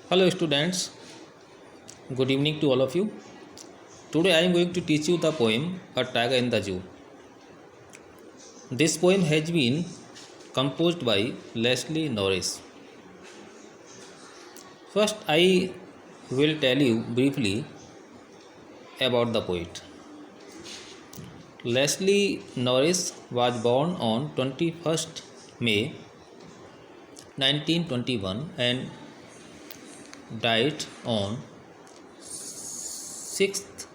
Hello students, good evening to all of you. Today I am going to teach you the poem A Tiger in the Zoo. This poem has been composed by Leslie Norris. First I will tell you briefly about the poet. Leslie Norris was born on 21st May 1921 and died on 6th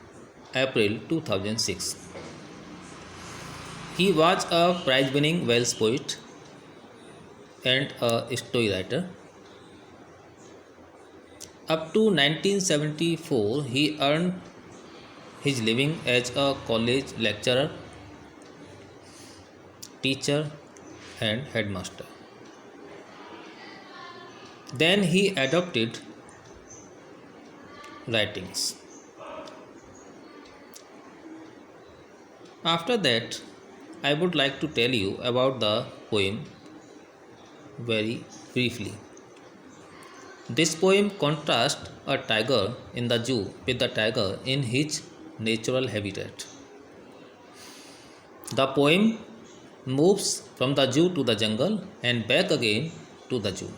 April 2006. He was a prize winning Welsh poet and a story writer. Up to 1974, he earned his living as a college lecturer, teacher, and headmaster. Then he adopted writings. After that, I would like to tell you about the poem very briefly. This poem contrasts a tiger in the zoo with the tiger in his natural habitat. The poem moves from the zoo to the jungle and back again to the zoo.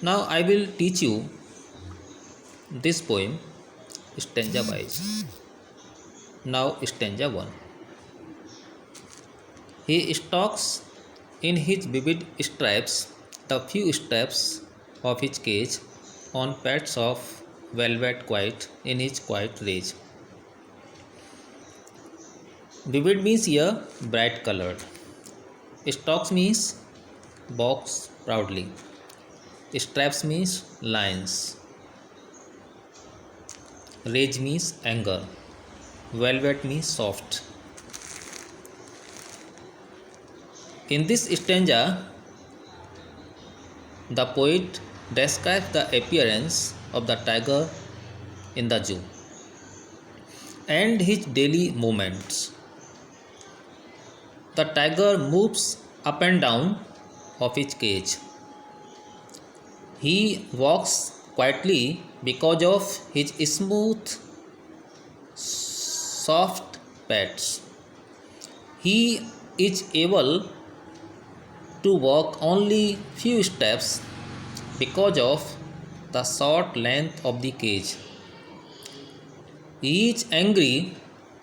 Now I will teach you this poem stanza wise. Now stanza 1. He stalks in his vivid stripes the few steps of his cage on pads of velvet quiet in his quiet rage. Vivid means here bright colored. Stalks means box proudly. Stripes means lines. Rage means anger. Velvet means soft. In this stanza, the poet describes the appearance of the tiger in the zoo and his daily movements. The tiger moves up and down of his cage. He walks quietly because of his smooth, soft pads. He is able to walk only few steps because of the short length of the cage. He is angry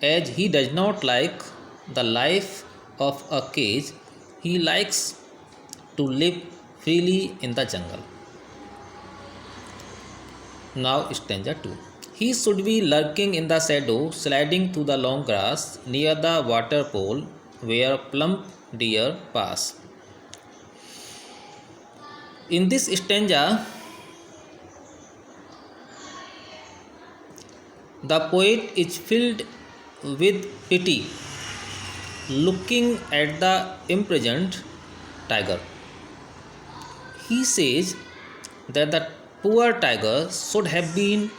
as he does not like the life of a cage. He likes to live freely in the jungle. Now stanza 2. He should be lurking in the shadow, sliding through the long grass near the water pole where plump deer pass. In this stanza, the poet is filled with pity, looking at the imprisoned tiger. He says that the poor tiger should have been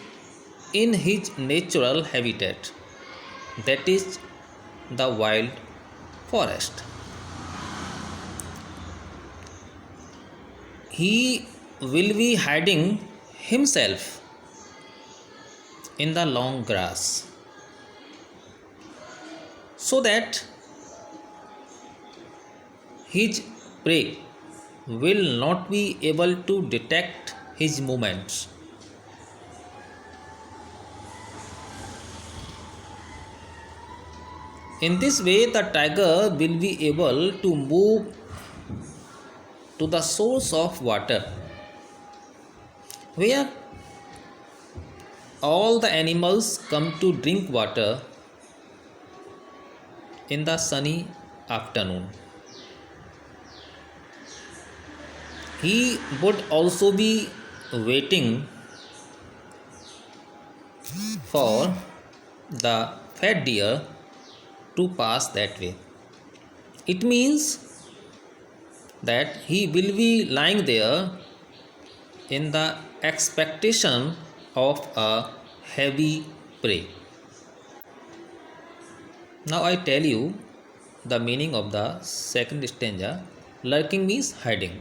in his natural habitat, that is, the wild forest. He will be hiding himself in the long grass so that his prey will not be able to detect his movements. In this way, the tiger will be able to move to the source of water where all the animals come to drink water in the sunny afternoon. He would also be waiting for the fat deer to pass that way. It means that he will be lying there in the expectation of a heavy prey. Now I tell you the meaning of the second stanza. Lurking means hiding.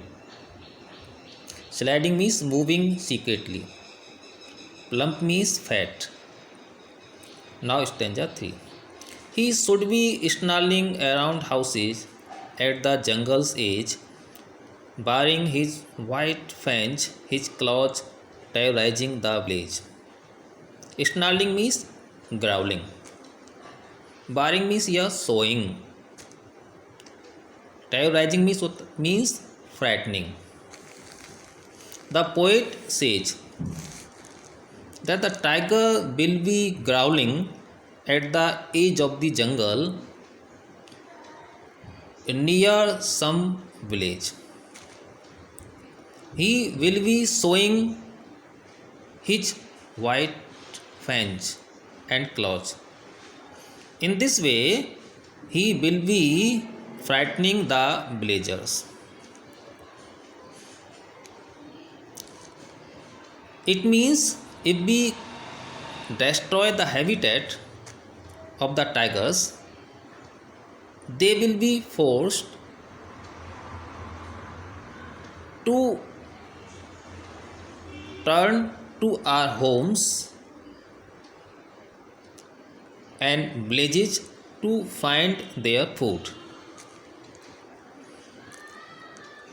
Sliding means moving secretly. Plump means fat. Now stanza 3. He should be snarling around houses at the jungle's edge, barring his white fangs, his claws terrorizing the village. Snarling means growling. Barring means sawing. Terrorizing means what? Means frightening. The poet says that the tiger will be growling at the edge of the jungle near some village. He will be showing his white fangs and claws. In this way, he will be frightening the villagers. It means if we destroy the habitat of the tigers, they will be forced to turn to our homes and villages to find their food.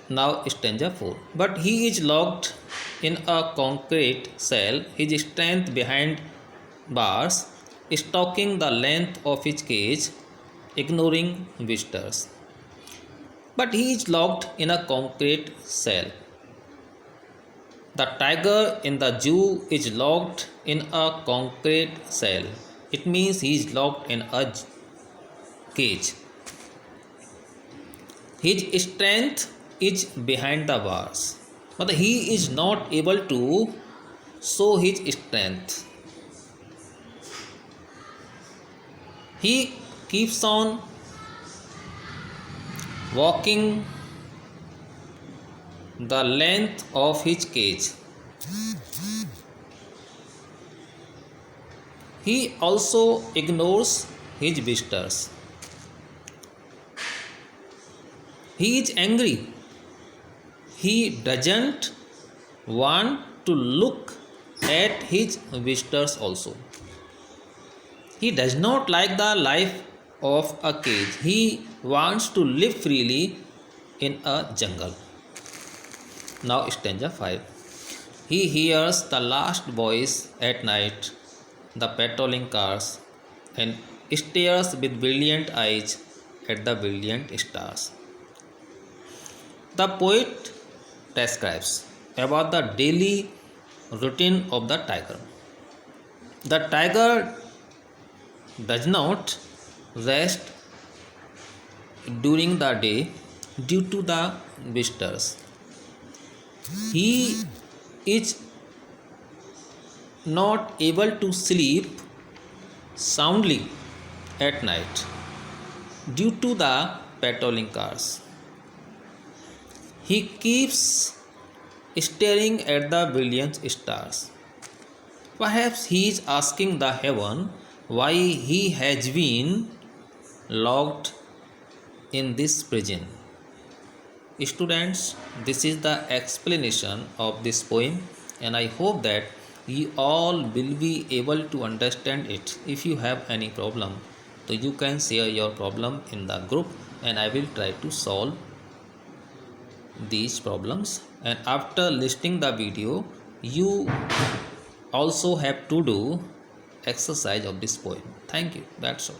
Now stanza 4. But he is locked in a concrete cell, his strength behind bars, stalking the length of his cage, ignoring visitors. But he is locked in a concrete cell. The tiger in the zoo is locked in a concrete cell. It means he is locked in a cage. His strength is behind the bars, but he is not able to show his strength. He keeps on walking the length of his cage. He also ignores his visitors. He is angry. He doesn't want to look at his visitors also. He does not like the life of a cage. He wants to live freely in a jungle. Now stanza 5. He hears the last voice at night, the patrolling cars, and stares with brilliant eyes at the brilliant stars. The poet describes about the daily routine of the tiger. The tiger does not rest during the day due to the visitors. He is not able to sleep soundly at night due to the patrolling cars. He keeps staring at the brilliant stars. Perhaps he is asking the heaven why he has been locked in this prison. Students, this is the explanation of this poem, and I hope that you all will be able to understand it. If you have any problem, so you can share your problem in the group, and I will try to solve these problems. And after listening the video, you also have to do exercise of this poem. Thank you. That's all.